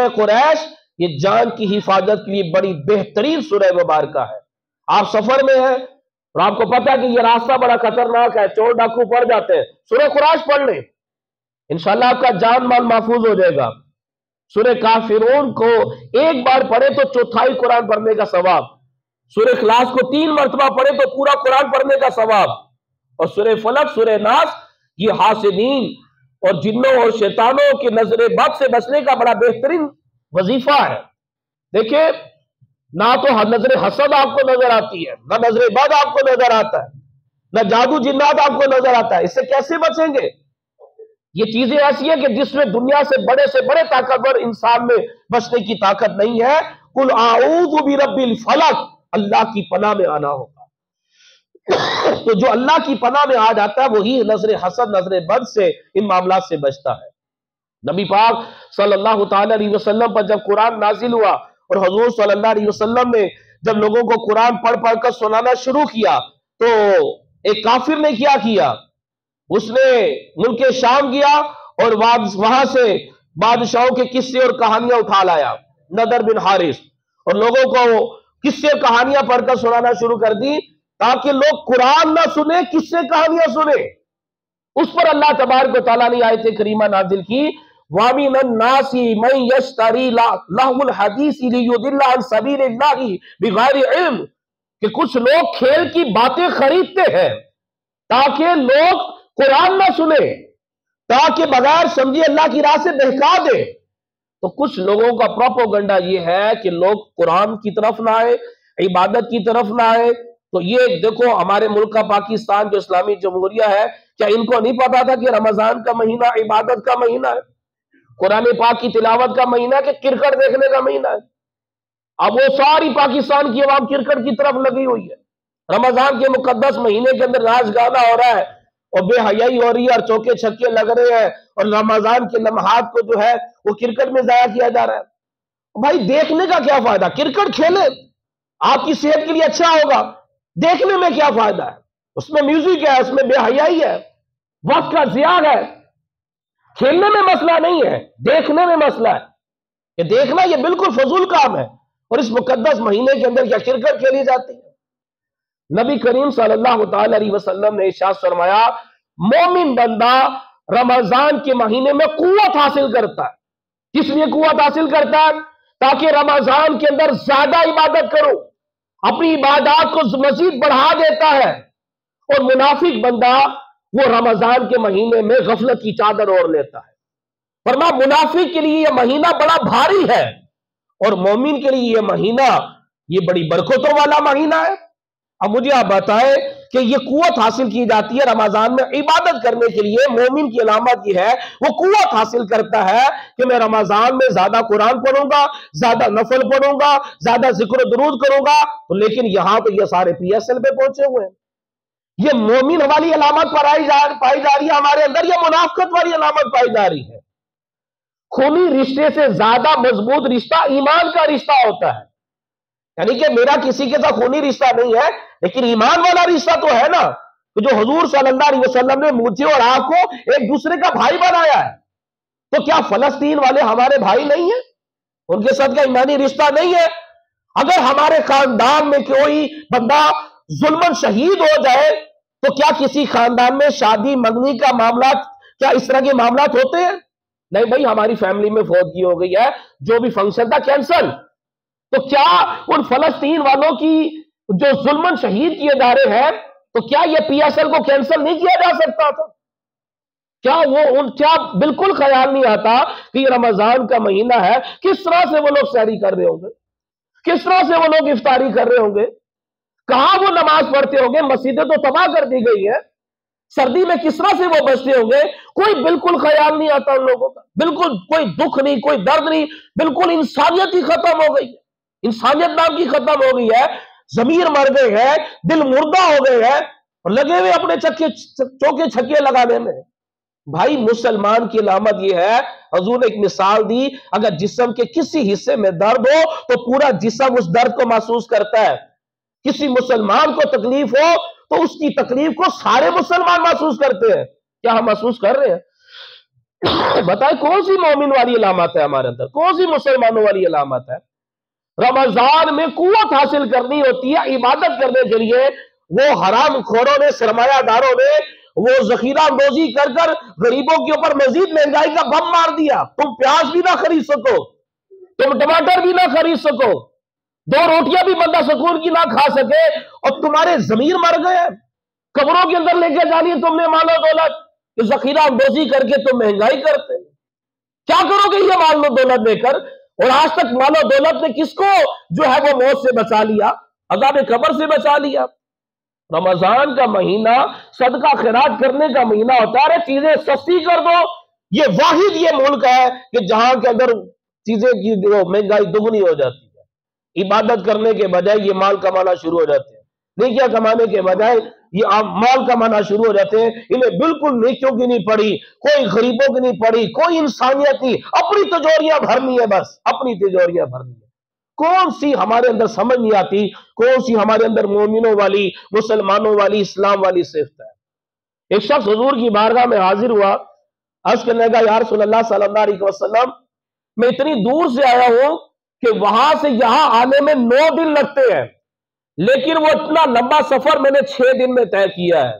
سورہ قریش یہ جان کی حفاظت کے لیے بڑی بہترین سورہ مبارکہ ہے. آپ سفر میں ہیں اور آپ کو پتا کہ یہ راستہ بڑا خطرناک ہے، چور ڈاکو پڑ جاتے ہیں، سورہ قریش پڑھ لیں، انشاءاللہ آپ کا جان مال محفوظ ہو جائے گا. سورہ کافرون کو ایک بار پڑھے تو چوتھائی قرآن پڑھنے کا ثواب، سورہ اخلاص کو 3 مرتبہ پڑھے تو پورا قرآن پڑھنے کا ثواب، اور سورہ فلق سورہ ناس یہ حاسدین اور جنوں اور شیطانوں کی نظر بد سے بچنے کا بڑا بہترین وظیفہ ہے. دیکھیں نہ تو نظر حسد آپ کو نظر آتی ہے، نہ نظر بد آپ کو نظر آتا ہے، نہ جادو جنات آپ کو نظر آتا ہے. اس سے کیسے بچیں گے؟ یہ چیزیں ایسی ہیں کہ جس میں دنیا سے بڑے طاقتور انسان میں بچنے کی طاقت نہیں ہے. قل اعوذ برب الفلق، اللہ کی پناہ میں آنا ہوگا. تو جو اللہ کی پناہ میں آ جاتا ہے وہی نظر حسد نظر بد سے ان معاملات سے بچتا ہے. نبی پاک صلی اللہ تعالی علیہ وسلم پر جب قرآن نازل ہوا اور حضور صلی اللہ علیہ وسلم نے جب لوگوں کو قرآن پڑھ پڑھ کر سنانا شروع کیا تو ایک کافر نے کیا کیا، اس نے ملک شام گیا اور وہاں سے بادشاہوں کے قصے اور کہانیاں اٹھا لایا، نضر بن حارث، اور لوگوں کو قصے کہانیاں پڑھ کر سنانا شروع کر دی تاکہ لوگ قرآن نہ سنیں، قصے کہانیاں سنیں. اس پر اللہ تبارک و تعالیٰ نے آیت کریمہ نازل کی، وَمِنَ النَّاسِ مَن يَشْتَرِي لَهْوَ الْحَدِيثِ لِيُضِلَّ عَن سَبِيلِ اللَّهِ بِغَيْرِ علم، کہ کچھ لوگ کھیل کی باتیں خریدتے ہیں تاکہ لوگ قرآن نہ سنیں، تاکہ بغیر سمجھے اللہ کی راہ سے بہکا دے. تو کچھ لوگوں کا پروپیگنڈا یہ ہے کہ لوگ قرآن کی طرف نہ آئے، عبادت کی طرف نہ آئے. تو یہ دیکھو ہمارے ملک کا پاکستان جو اسلامی جمہوریہ ہے، کیا ان کو نہیں پتا تھا کہ رمضان کا مہینہ عبادت کا مہینہ ہے، قرآن پاک کی تلاوت کا مہینہ ہے، کہ کرکٹ دیکھنے کا مہینہ ہے؟ اب وہ ساری پاکستان کی عوام کرکٹ کی طرف لگی ہوئی ہے. رمضان کے مقدس مہینے کے اندر ناچ گانا ہو رہا ہے اور بے حیائی ہو رہی ہے اور چوکے چھکے لگ رہے ہیں اور رمضان کے لمحات کو جو ہے وہ کرکٹ میں ضائع کیا جا رہا ہے. بھائی دیکھنے کا کیا فائدہ؟ کرکٹ کھیلے، آپ کی صحت کے لیے اچھا ہوگا، دیکھنے میں کیا فائدہ ہے؟ اس میں میوزک ہے، اس میں بے حیائی ہے، وقت کا ضیاع ہے. کھیلنے میں مسئلہ نہیں ہے، دیکھنے میں مسئلہ ہے کہ دیکھنا یہ بالکل فضول کام ہے. اور اس مقدس مہینے کے اندر کیا کرکٹ کھیلی جاتی ہے؟ نبی کریم صلی اللہ تعالی علیہ وسلم نے ارشاد فرمایا، مومن بندہ رمضان کے مہینے میں قوت حاصل کرتا ہے. کس لیے قوت حاصل کرتا ہے؟ تاکہ رمضان کے اندر زیادہ عبادت کرو، اپنی عبادات کو مزید بڑھا دیتا ہے. اور منافق بندہ وہ رمضان کے مہینے میں غفلت کی چادر اوڑھ لیتا ہے. فرمایا منافق کے لیے یہ مہینہ بڑا بھاری ہے اور مومن کے لیے یہ مہینہ یہ بڑی برکتوں والا مہینہ ہے. اب مجھے آپ بتائیں کہ یہ قوت حاصل کی جاتی ہے رمضان میں عبادت کرنے کے لیے. مومن کی علامت یہ ہے وہ قوت حاصل کرتا ہے کہ میں رمضان میں زیادہ قرآن پڑھوں گا، زیادہ نفل پڑھوں گا، زیادہ ذکر و درود کروں گا. تو لیکن یہاں تو یہ سارے پی ایس ایل پہ پہنچے ہوئے ہیں. یہ مومن والی علامت پائی جا رہی ہے ہمارے اندر، یا منافقت والی علامت پائی جا رہی ہے؟ خونی رشتے سے زیادہ مضبوط رشتہ ایمان کا رشتہ ہوتا ہے. یعنی کہ میرا کسی کے ساتھ خونی رشتہ نہیں ہے لیکن ایمان والا رشتہ تو ہے نا، کہ جو حضور صلی اللہ علیہ وسلم نے مجھے اور آپ کو ایک دوسرے کا بھائی بنایا ہے. تو کیا فلسطین والے ہمارے بھائی نہیں ہیں؟ ان کے ساتھ کا ایمانی رشتہ نہیں ہے؟ اگر ہمارے خاندان میں کوئی بندہ ظلمن شہید ہو جائے تو کیا کسی خاندان میں شادی منگنی کا معاملات، کیا اس طرح کے معاملات ہوتے ہیں؟ نہیں بھائی، ہماری فیملی میں فوتگی ہو گئی ہے، جو بھی فنکشن تھا کینسل. تو کیا ان فلسطین والوں کی جو ظلمن شہید کیے جا رہے ہیں، تو کیا یہ پی ایس ایل کو کینسل نہیں کیا جا سکتا تھا؟ کیا بالکل خیال نہیں آتا کہ یہ رمضان کا مہینہ ہے، کس طرح سے وہ لوگ سحری کر رہے ہوں گے، کس طرح سے وہ لوگ افطاری کر رہے ہوں گے، کہاں وہ نماز پڑھتے ہوں گے؟ مسجدیں تو تباہ کر دی گئی ہیں. سردی میں کس طرح سے وہ بچتے ہوں گے؟ کوئی بالکل خیال نہیں آتا ان لوگوں کا. بالکل کوئی دکھ نہیں، کوئی درد نہیں، بالکل انسانیت ہی ختم ہو گئی ہے. انسانیت نام کی ختم ہو گئی ہے. ضمیر مر گئے ہیں، دل مردہ ہو گئے ہیں اور لگے ہوئے اپنے چوکے چھکے لگانے میں. بھائی مسلمان کی علامت یہ ہے، حضور نے ایک مثال دی، اگر جسم کے کسی حصے میں درد ہو تو پورا جسم اس درد کو محسوس کرتا ہے. کسی مسلمان کو تکلیف ہو تو اس کی تکلیف کو سارے مسلمان محسوس کرتے ہیں. کیا ہم محسوس کر رہے ہیں؟ بتائیں کون سی مومن والی علامت ہے ہمارے اندر، کون سی مسلمانوں والی علامت ہے؟ رمضان میں قوت حاصل کرنی ہوتی ہے عبادت کرنے کے لیے، وہ حرام خوروں نے، سرمایہ داروں نے وہ ذخیرہ اندوزی کر کر غریبوں کے اوپر مزید مہنگائی کا بم مار دیا۔ تم پیاز بھی نہ خرید سکو، تم ٹماٹر بھی نہ خرید سکو، 2 روٹیاں بھی بندہ سکون کی نہ کھا سکے، اور تمہارے ضمیر مر گئے، قبروں کے اندر لے کے جانی ہے تم نے مال و دولت، کہ ذخیرہ اندوزی کر کے تم مہنگائی کرتے۔ کیا کرو گے یہ مال و دولت لے کر؟ اور آج تک مال و دولت نے کس کو جو ہے وہ موت سے بچا لیا، عذاب قبر سے بچا لیا؟ رمضان کا مہینہ صدقہ خیرات کرنے کا مہینہ ہوتا ہے۔ چیزیں سستی کر دو، یہ واحد یہ ملک ہے کہ جہاں کے اندر چیزیں کی مہنگائی دگنی ہو جاتی ہے۔ عبادت کرنے کے بجائے یہ مال کمانا شروع ہو جاتے ہیں، نیکیاں کمانے کے بجائے یہ مال کمانا شروع ہو جاتے ہیں۔ انہیں بالکل نیکیوں کی نہیں پڑی، کوئی غریبوں کی نہیں پڑی، کوئی انسانیت نہیں، اپنی تجوریاں بھرنی ہے، بس اپنی تجوریاں بھرنی ہے۔ کون سی ہمارے اندر سمجھ نہیں آتی، کون سی ہمارے اندر مومنوں والی، مسلمانوں والی، اسلام والی صفت ہے۔ ایک شخص حضور کی بارگاہ میں حاضر ہوا، عرض کرنے لگا یا رسول اللہ صلی اللہ علیہ وسلم، میں اتنی دور سے آیا ہوں کہ وہاں سے یہاں آنے میں 9 دن لگتے ہیں، لیکن وہ اتنا لمبا سفر میں نے 6 دن میں طے کیا ہے۔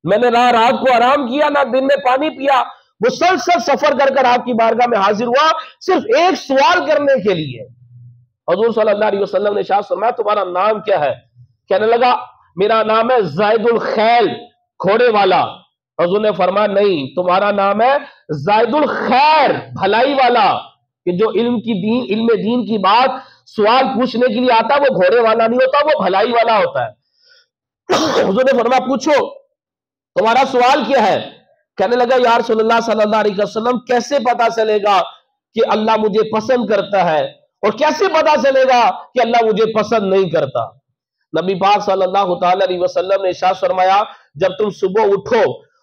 میں نے نہ رات کو آرام کیا، نہ دن میں پانی پیا، مسلسل سفر کر کر آپ کی بارگاہ میں حاضر ہوا، صرف ایک سوال کرنے کے لیے۔ حضور صلی اللہ علیہ وسلم نے ارشاد فرمایا تمہارا نام کیا ہے؟ کہنے لگا میرا نام ہے زائد الخیل، گھوڑے والا۔ حضور نے فرمایا نہیں، تمہارا نام ہے زائد الخیر، بھلائی والا، کہ جو علم دین کی بات سوال پوچھنے کے لیے آتا وہ گھوڑے والا نہیں ہوتا، وہ بھلائی والا ہوتا ہے۔ حضور نے فرمایا پوچھو تمہارا سوال کیا ہے؟ کہنے لگا یا رسول اللہ صلی اللہ علیہ وسلم کیسے پتا چلے گا کہ اللہ مجھے پسند کرتا ہے، اور کیسے پتا چلے گا کہ اللہ مجھے پسند نہیں کرتا؟ نبی پاک صلی اللہ تعالی علیہ وسلم نے ارشاد فرمایا جب تم صبح اٹھو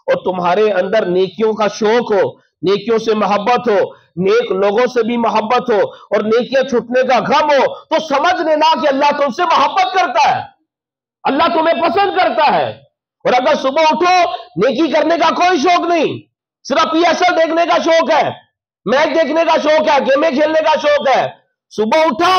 اور تمہارے اندر نیکیوں کا شوق ہو، نیکیوں سے محبت ہو، نیک لوگوں سے بھی محبت ہو، اور نیکیاں چھٹنے کا غم ہو، تو سمجھ لینا کہ اللہ تم سے محبت کرتا ہے، اللہ تمہیں پسند کرتا ہے۔ اور اگر صبح اٹھو نیکی کرنے کا کوئی شوق نہیں، صرف PSL دیکھنے کا شوق ہے، میچ دیکھنے کا شوق ہے، گیمیں کھیلنے کا شوق ہے، صبح اٹھا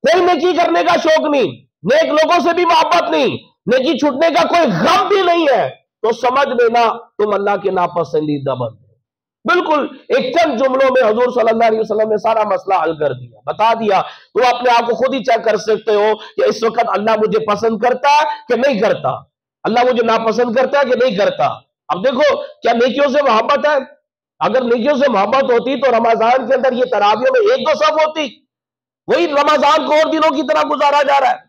کوئی نیکی کرنے کا شوق نہیں، نیک لوگوں سے بھی محبت نہیں، نیکی چھوٹنے کا کوئی غم بھی نہیں ہے، تو سمجھ لینا تم اللہ کے ناپسندیدہ بندے۔ بالکل ایک چند جملوں میں حضور صلی اللہ علیہ وسلم نے سارا مسئلہ حل کر دیا، بتا دیا۔ تم اپنے آپ کو خود ہی چیک کر سکتے ہو کہ اس وقت اللہ مجھے پسند کرتا ہے کہ نہیں کرتا، اللہ مجھے ناپسند کرتا ہے کہ نہیں کرتا۔ اب دیکھو کیا نیکیوں سے محبت ہے؟ اگر نیکیوں سے محبت ہوتی تو رمضان کے اندر یہ تراویح میں 1-2 صف ہوتی، وہی رمضان کو اور دنوں کی طرح گزارا جا رہا ہے،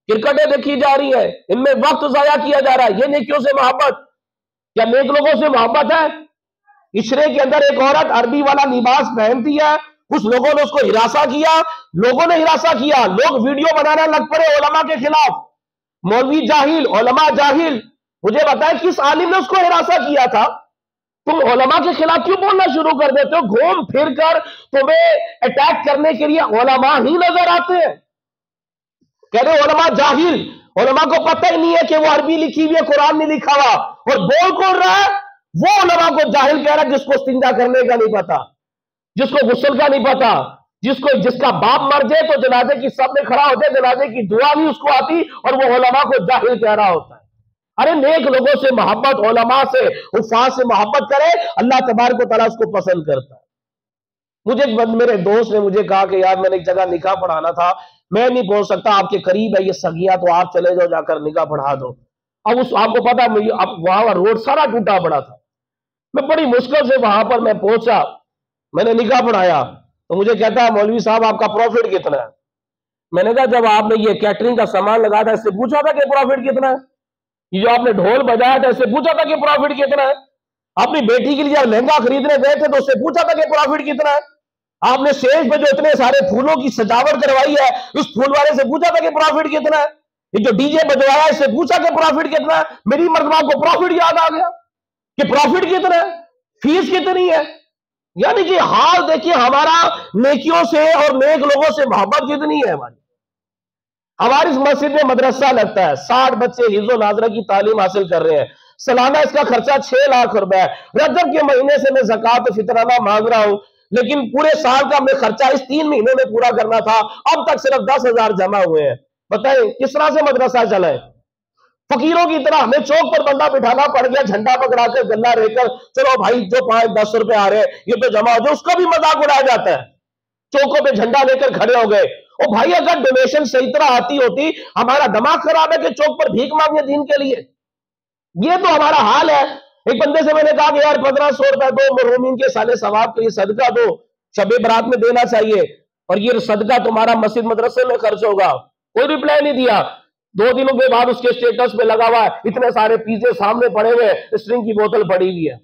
کرکٹیں دیکھی جا رہی ہیں، ان میں وقت ضائع کیا جا رہا ہے۔ یہ نیکیوں سے محبت؟ کیا نیک لوگوں سے محبت ہے؟ عشرے کے اندر ایک عورت عربی والا لباس پہنتی ہے، کچھ لوگوں نے اس کو ہراساں کیا، لوگوں نے ہراساں کیا، لوگ ویڈیو بنانا لگ پڑے علماء کے خلاف، مولوی جاہل، علماء جاہل۔ مجھے بتائیں کس عالم نے اس کو ہراساں کیا تھا؟ تم علماء کے خلاف کیوں بولنا شروع کر دیتے ہو؟ گھوم پھر کر تمہیں اٹیک کرنے کے لیے علماء ہی نظر آتے ہیں۔ کہہ رہے علماء جاہل، علماء کو پتہ ہی نہیں ہے کہ وہ عربی لکھی ہوئی ہے، قرآن نہیں لکھا ہوا، اور بول کون رہا ہے؟ وہ علماء کو جاہل کہہ رہا ہے جس کو استنجا کرنے کا نہیں پتا، جس کو غسل کا نہیں پتا، جس کا باپ مر جائے تو جنازے کی سب میں کھڑا ہو جائے، جنازے کی دعا نہیں اس کو آتی، اور وہ علماء کو جاہل کہہ رہا ہوتا ہے۔ ارے نیک لوگوں سے محبت، علماء سے، حفاظ سے محبت کرے، اللہ تبارک و تعالیٰ اس کو پسند کرتا ہے۔ مجھے میرے دوست نے مجھے کہا کہ یار میں نے ایک جگہ نکاح پڑھانا تھا، میں نہیں پہنچ سکتا، آپ کے قریب ہے یہ سگیا، تو آپ چلے جاؤ، جا کر نکاح پڑھا دو۔ اب آپ کو پتا وہاں روڈ سارا ٹوٹا پڑا تھا، میں بڑی مشکل سے وہاں پر میں پہنچا، میں نے نکاح پڑھایا، تو مجھے کہتا ہے مولوی صاحب آپ کا پروفٹ کتنا ہے؟ میں نے کہا جب آپ نے یہ کیٹرنگ کا سامان لگایا تھا اس سے پوچھا تھا کہ پروفٹ کتنا ہے؟ یہ جو آپ نے ڈھول بجایا تھا اس سے پوچھا تھا کہ پروفٹ کتنا ہے؟ اپنی بیٹی کے لیے جب لہنگا خریدنے گئے تھے تو اس سے پوچھا تھا کہ پروفٹ کتنا ہے؟ آپ نے اسٹیج پہ جو اتنے سارے پھولوں کی سجاوٹ کروائی ہے اس پھول والے سے پوچھا تھا کہ پروفٹ کتنا ہے؟ یہ جو ڈی جے بجوایا اس سے پوچھا کہ پروفٹ کتنا ہے؟ میری مرتبہ کو پروفٹ یاد آ گیا کہ پروفٹ کتنا ہے، فیس کتنی ہے۔ یعنی کہ حال دیکھیے ہمارا نیکیوں سے اور نیک لوگوں سے محبت کتنی ہے ہماری اس مسجد میں مدرسہ لگتا ہے، 60 بچے حفظ و ناظرہ کی تعلیم حاصل کر رہے ہیں، سالانہ اس کا خرچہ 6 لاکھ روپے ہے، رجب کے مہینے سے میں زکوٰۃ فطرانہ مانگ رہا ہوں، لیکن پورے سال کا میں خرچہ اس 3 مہینے میں پورا کرنا تھا، اب تک صرف 10,000 جمع ہوئے ہیں۔ بتائیں کس طرح سے مدرسہ چلائیں؟ فقیروں کی طرح ہمیں چوک پر بندہ بٹھانا پڑ گیا، جھنڈا پکڑا کر گلا رہ کر، چلو بھائی جو 5-10 روپے آ رہے ہیں یہ تو جمع ہو جائے، اس کا بھی مذاق اڑایا جاتا ہے، چوکوں پہ جھنڈا لے کر کھڑے ہو گئے۔ او بھائی اگر ڈونیشن صحیح طرح آتی ہوتی، ہمارا دماغ خراب ہے کہ چوک پر بھیک مانگے دین کے لیے؟ یہ تو ہمارا حال ہے۔ ایک بندے سے میں نے کہا کہ یار 1500 روپے دو، مرحومین کے سالے ثواب کے لیے صدقہ دو، شب برات میں دینا چاہیے، اور یہ صدقہ تمہارا مسجد مدرسے میں خرچ ہوگا۔ کوئی ریپلائی نہیں دیا۔ 2 دنوں کے بعد اس کے اسٹیٹس پہ لگا ہوا ہے اتنے سارے پیزے سامنے پڑے ہوئے، اسٹرنگ کی بوتل پڑی ہوئی ہے،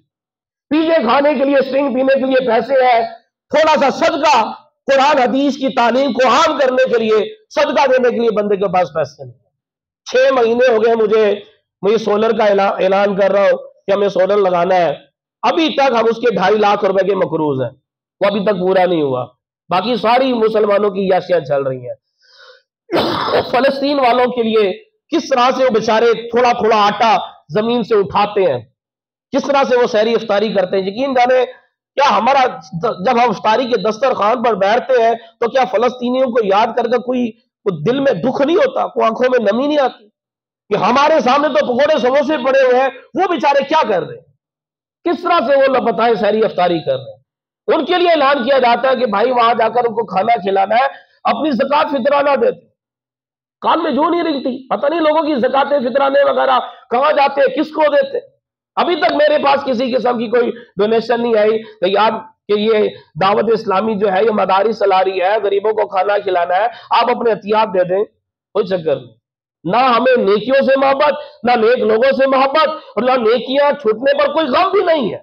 پیزے کھانے کے لیے، اسٹرنگ پینے کے لیے پیسے ہیں، تھوڑا سا صدقہ قرآن حدیث کی تعلیم کو عام کرنے کے لیے، صدقہ دینے کے لیے بندے کے پاس پیسے نہیں۔ 6 مہینے ہو گئے مجھے سولر کا اعلان کر رہا ہوں کہ ہمیں سولر لگانا ہے، ابھی تک ہم اس کے 2.5 لاکھ روپے کے مقروض ہیں، وہ ابھی تک پورا نہیں ہوا۔ باقی ساری مسلمانوں کی عیاشیاں چل رہی ہیں۔ فلسطین والوں کے لیے کس طرح سے وہ بیچارے تھوڑا تھوڑا آٹا زمین سے اٹھاتے ہیں، کس طرح سے وہ سحری افطاری کرتے ہیں۔ یقین جانے کیا ہمارا جب ہم افطاری کے دسترخوان پر بیٹھتے ہیں تو کیا فلسطینیوں کو یاد کر کے کوئی دل میں دکھ نہیں ہوتا، کوئی آنکھوں میں نمی نہیں آتی کہ ہمارے سامنے تو پکوڑے سموسے پڑے ہوئے ہیں، وہ بیچارے کیا کر رہے ہیں، کس طرح سے وہ بتائیں سحری افطاری کر رہے ہیں۔ ان کے لیے اعلان کیا جاتا ہے کہ بھائی وہاں جا کر ان کو کھانا کھلانا ہے، اپنی زکوٰۃ فطرانہ دیتے، کان میں جو نہیں رکھتی، پتہ نہیں لوگوں کی زکوٰۃ فطرانے وغیرہ کہاں جاتے، کس کو دیتے۔ ابھی تک میرے پاس کسی قسم کی کوئی ڈونیشن نہیں آئی کہ یاد کہ یہ دعوت اسلامی جو ہے یہ مدارس چلا رہی ہے، غریبوں کو کھانا کھلانا ہے، آپ اپنے احتیاط دے دیں، کوئی چکر نہیں۔ نہ ہمیں نیکیوں سے محبت، نہ نیک لوگوں سے محبت، اور نہ نیکیاں چھوٹنے پر کوئی غم بھی نہیں ہے۔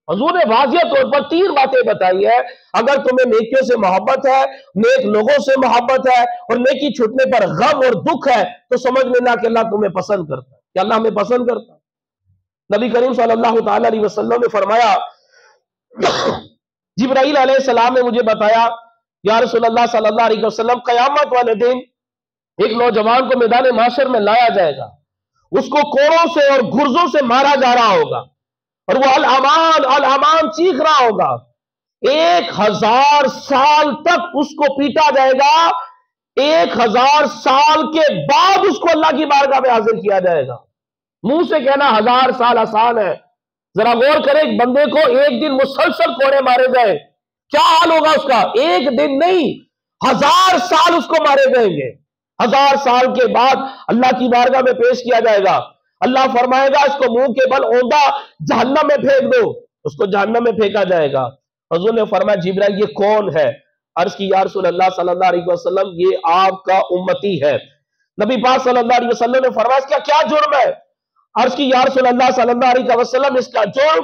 حضور نے واضح طور پر 3 باتیں بتائی ہے، اگر تمہیں نیکیوں سے محبت ہے، نیک لوگوں سے محبت ہے، اور نیکی چھوٹنے پر غم اور دکھ ہے، تو سمجھ لینا کہ اللہ تمہیں پسند کرتا ہے، کہ اللہ ہمیں پسند کرتا ہے۔ نبی کریم صلی اللہ تعالی علیہ وسلم نے فرمایا، جبرائیل علیہ السلام نے مجھے بتایا یا رسول اللہ صلی اللہ علیہ وسلم، قیامت والے دن ایک نوجوان کو میدان محشر میں لایا جائے گا، اس کو کوڑوں سے اور گرزوں سے مارا جا رہا ہوگا، اور وہ الامان الامان چیخ رہا ہوگا، 1000 سال تک اس کو پیٹا جائے گا، 1000 سال کے بعد اس کو اللہ کی بارگاہ میں حاضر کیا جائے گا۔ منہ سے کہنا 1000 سال آسان ہے، ذرا غور کریں، ایک بندے کو ایک دن مسلسل کوڑے مارے جائے کیا حال ہوگا اس کا؟ ایک دن نہیں، 1000 سال اس کو مارے جائیں گے۔ 1000 سال کے بعد اللہ کی بارگاہ میں پیش کیا جائے گا، اللہ فرمائے گا اس کو منہ کے بل اوندا جہنم میں پھینک دو، اس کو جہنم میں پھینکا جائے گا۔ حضور نے فرمایا جبرائیل یہ کون ہے؟ عرض کی یا رسول اللہ صلی اللہ علیہ وسلم یہ آپ کا امتی ہے۔ نبی پاک صلی اللہ علیہ وسلم نے فرمایا اس کا کیا جرم ہے؟ عرض کی یا رسول اللہ صلی اللہ علیہ وسلم اس کا جرم،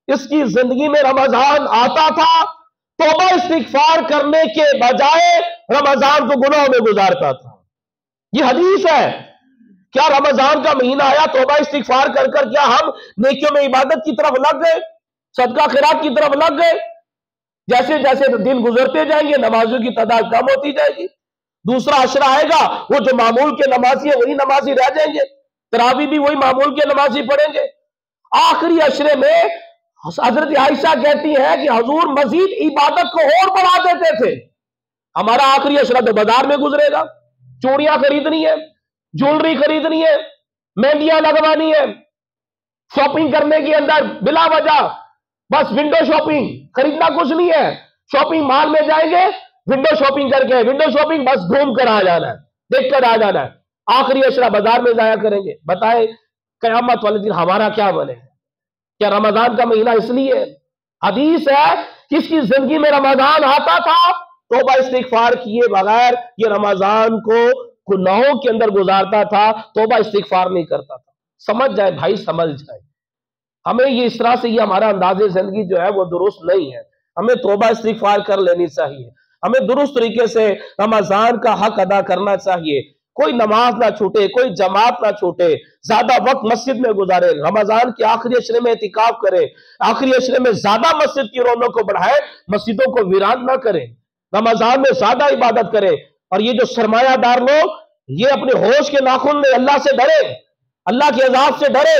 اس کی زندگی میں رمضان آتا تھا، توبہ استغفار کرنے کے بجائے رمضان کو گناہوں میں گزارتا تھا۔ یہ حدیث ہے۔ کیا رمضان کا مہینہ آیا، توبہ استغفار کر کر کیا ہم نیکیوں میں عبادت کی طرف لگ گئے، صدقہ خیرات کی طرف لگ گئے؟ جیسے جیسے دن گزرتے جائیں گے نمازیوں کی تعداد کم ہوتی جائے گی، دوسرا عشرہ آئے گا وہ جو معمول کے نمازی ہیں وہی نمازی رہ جائیں گے، تراویح بھی وہی معمول کے نمازی پڑھیں گے۔ آخری عشرے میں حضرت عائشہ کہتی ہے کہ حضور مزید عبادت کو اور بڑھا دیتے تھے۔ ہمارا آخری عشرہ تو بازار میں گزرے گا، چوڑیاں خریدنی ہے، جولری خریدنی ہے، مہندیاں لگوانی ہے، شاپنگ کرنے کے اندر بلا وجہ بس ونڈو شاپنگ، خریدنا کچھ نہیں ہے، شاپنگ مال میں جائیں گے ونڈو شاپنگ کر کے، ونڈو شاپنگ بس گھوم کر آ جانا ہے، دیکھ کر آ جانا ہے، آخری عشرہ بازار میں ضائع کریں گے۔ بتائیں قیامت والے دن ہمارا کیا بنے؟ کیا رمضان کا مہینہ اس لیے؟ حدیث ہے کس کی زندگی میں رمضان آتا تھا، توبہ استغفار کیے بغیر یہ رمضان کو گناہوں کے اندر گزارتا تھا، توبہ استغفار نہیں کرتا تھا۔ سمجھ جائے بھائی، سمجھ جائے، ہمیں یہ اس طرح سے یہ ہمارا انداز زندگی جو ہے وہ درست نہیں ہے، ہمیں توبہ استغفار کر لینی چاہیے، ہمیں درست طریقے سے رمضان کا حق ادا کرنا چاہیے، کوئی نماز نہ چھوٹے، کوئی جماعت نہ چھوٹے، زیادہ وقت مسجد میں گزارے، رمضان کے آخری عشرے میں اعتکاف کرے، آخری عشرے میں زیادہ مسجد کی رونق کو بڑھائے، مسجدوں کو ویران نہ کرے، رمضان میں زیادہ عبادت کرے۔ اور یہ جو سرمایہ دار لوگ یہ اپنے ہوش کے ناخن میں اللہ سے ڈرے، اللہ کے عذاب سے ڈرے،